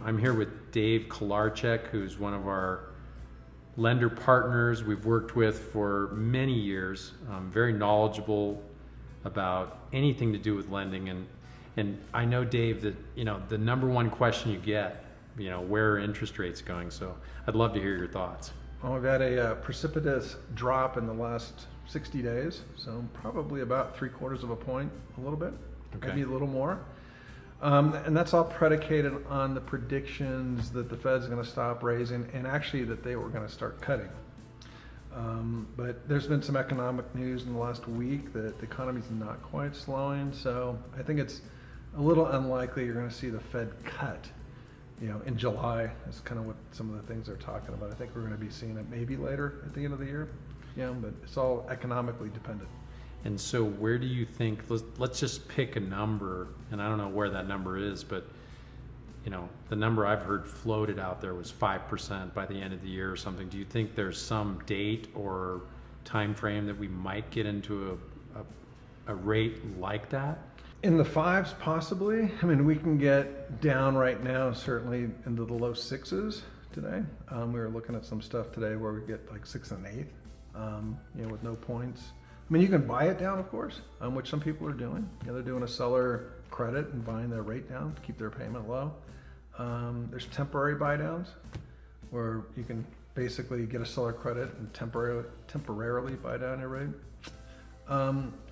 I'm here with Dave Colarchik, who's one of our lender partners we've worked with for many years, very knowledgeable about anything to do with lending. And I know, Dave, that the number one question you get, where are interest rates going? So I'd love to hear your thoughts. Well, we've had a precipitous drop in the last 60 days, so probably about 3/4 of a point, a little bit, maybe a little more. And that's all predicated on the predictions that the Fed's going to stop raising, and actually that they were going to start cutting. But there's been some economic news in the last week that the economy's not quite slowing, so I think it's a little unlikely you're going to see the Fed cut in July. Is kind of what some of the things they're talking about. I think we're going to be seeing it maybe later at the end of the year, but it's all economically dependent. And so where do you think, let's just pick a number, and I don't know where that number is, but the number I've heard floated out there was 5% by the end of the year or something. Do you think there's some date or time frame that we might get into a rate like that? In the fives, possibly. I mean, we can get down right now, certainly into the low sixes today. We were looking at some stuff today where we get like 6 1/8, with no points. I mean, you can buy it down, of course, which some people are doing. They're doing a seller credit and buying their rate down to keep their payment low. There's temporary buy downs where you can basically get a seller credit and temporarily buy down your rate.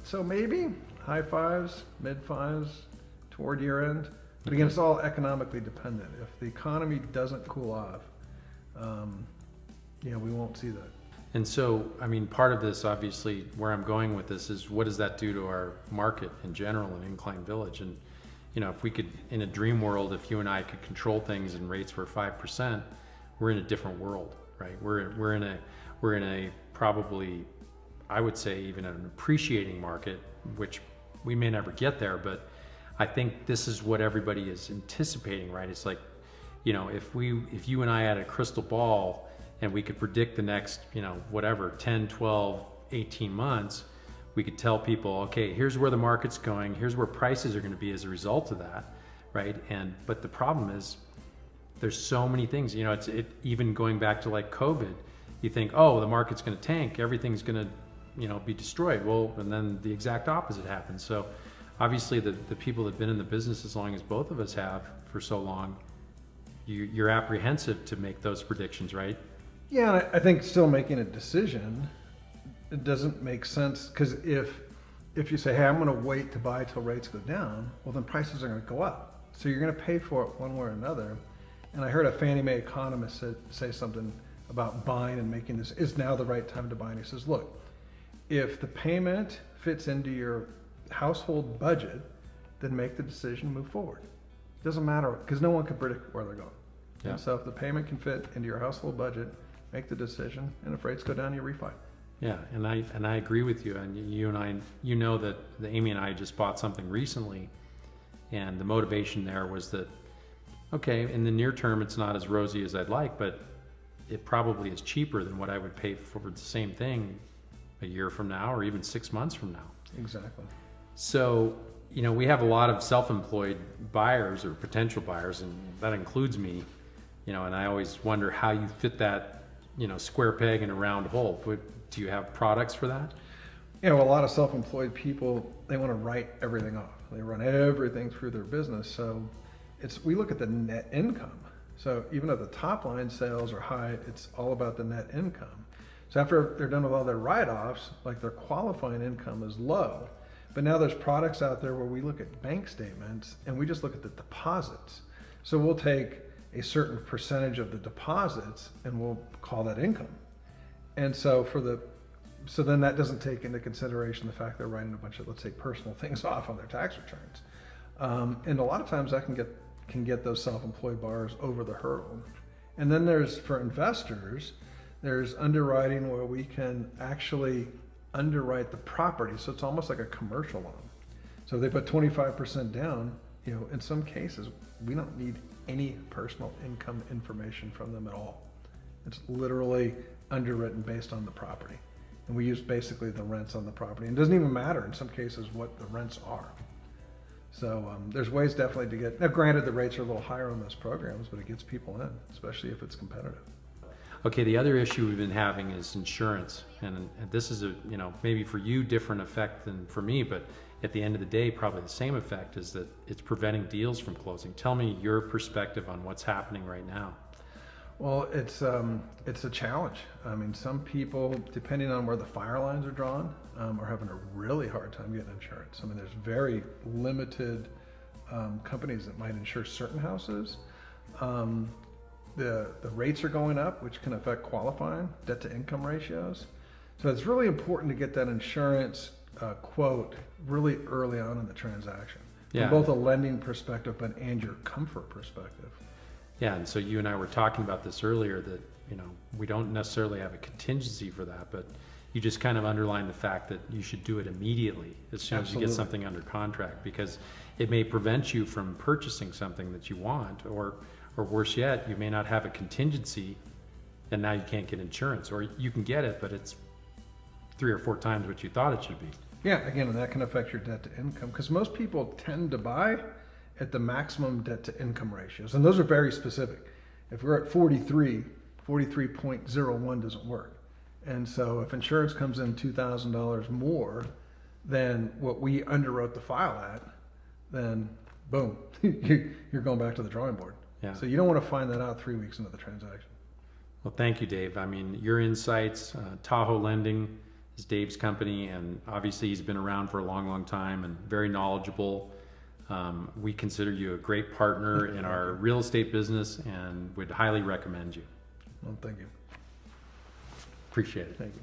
So maybe high fives, mid fives toward year end. But again, it's all economically dependent. If the economy doesn't cool off, we won't see that. And so, I mean, part of this, obviously, where I'm going with this is what does that do to our market in general in Incline Village? And, if we could, in a dream world, if you and I could control things and rates were 5%, we're in a different world, right? We're in a probably, I would say, even an appreciating market, which we may never get there, but I think this is what everybody is anticipating, right? It's like, if you and I had a crystal ball and we could predict the next, 10, 12, 18 months, we could tell people, okay, here's where the market's going, here's where prices are going to be as a result of that, right? But the problem is there's so many things, even going back to like COVID, you think, oh, the market's going to tank, everything's going to, be destroyed. Well, and then the exact opposite happens. So obviously the people that have been in the business as long as both of us have for so long, you're apprehensive to make those predictions, right? Yeah, I think still making a decision, it doesn't make sense, because if you say, hey, I'm going to wait to buy till rates go down, well, then prices are going to go up. So you're going to pay for it one way or another. And I heard a Fannie Mae economist say something about buying and making this, is now the right time to buy? And he says, look, if the payment fits into your household budget, then make the decision, move forward. It doesn't matter, because no one can predict where they're going. Yeah. And so if the payment can fit into your household budget, make the decision, and if rates go down, you refi. Yeah, and I agree with you. And you and I, that Amy and I just bought something recently, and the motivation there was that, okay, in the near term, it's not as rosy as I'd like, but it probably is cheaper than what I would pay for the same thing a year from now or even 6 months from now. Exactly. So, we have a lot of self-employed buyers or potential buyers, and that includes me, and I always wonder how you fit that, square peg in a round hole. Do you have products for that? Yeah, well, a lot of self-employed people, they want to write everything off. They run everything through their business. So we look at the net income. So even if the top line sales are high, it's all about the net income. So after they're done with all their write-offs, like their qualifying income is low. But now there's products out there where we look at bank statements and we just look at the deposits. So we'll take a certain percentage of the deposits and we'll call that income. And so then that doesn't take into consideration the fact they're writing a bunch of, let's say, personal things off on their tax returns. And a lot of times that can get those self-employed buyers over the hurdle. And then for investors, there's underwriting where we can actually underwrite the property. So it's almost like a commercial loan. So if they put 25% down, in some cases, we don't need any personal income information from them at all. It's literally underwritten based on the property. And we use basically the rents on the property. And it doesn't even matter in some cases what the rents are. So there's ways definitely to get, now granted the rates are a little higher on those programs, but it gets people in, especially if it's competitive. Okay, the other issue we've been having is insurance, and this is a, you know, maybe for you different effect than for me, but at the end of the day, probably the same effect, is that it's preventing deals from closing. Tell me your perspective on what's happening right now. Well, it's a challenge. I mean, some people, depending on where the fire lines are drawn, are having a really hard time getting insurance. I mean, there's very limited companies that might insure certain houses. The rates are going up, which can affect qualifying, debt to income ratios. So it's really important to get that insurance quote really early on in the transaction, Yeah. from both a lending perspective and your comfort perspective. Yeah, and so you and I were talking about this earlier, that, you know, we don't necessarily have a contingency for that, but you just kind of underlined the fact that you should do it immediately as soon as you get Absolutely. something under contract, because it may prevent you from purchasing something that you want, or worse yet, you may not have a contingency and now you can't get insurance, or you can get it, but it's 3 or 4 times what you thought it should be. Yeah, again, and that can affect your debt to income, because most people tend to buy at the maximum debt to income ratios, and those are very specific. If we're at 43.01 doesn't work. And so if insurance comes in $2,000 more than what we underwrote the file at, then boom, you're going back to the drawing board. Yeah. So you don't want to find that out 3 weeks into the transaction. Well, thank you, Dave. I mean, your insights, Tahoe Lending is Dave's company, and obviously he's been around for a long, long time and very knowledgeable. We consider you a great partner in our real estate business and would highly recommend you. Well, thank you. Appreciate it. Thank you.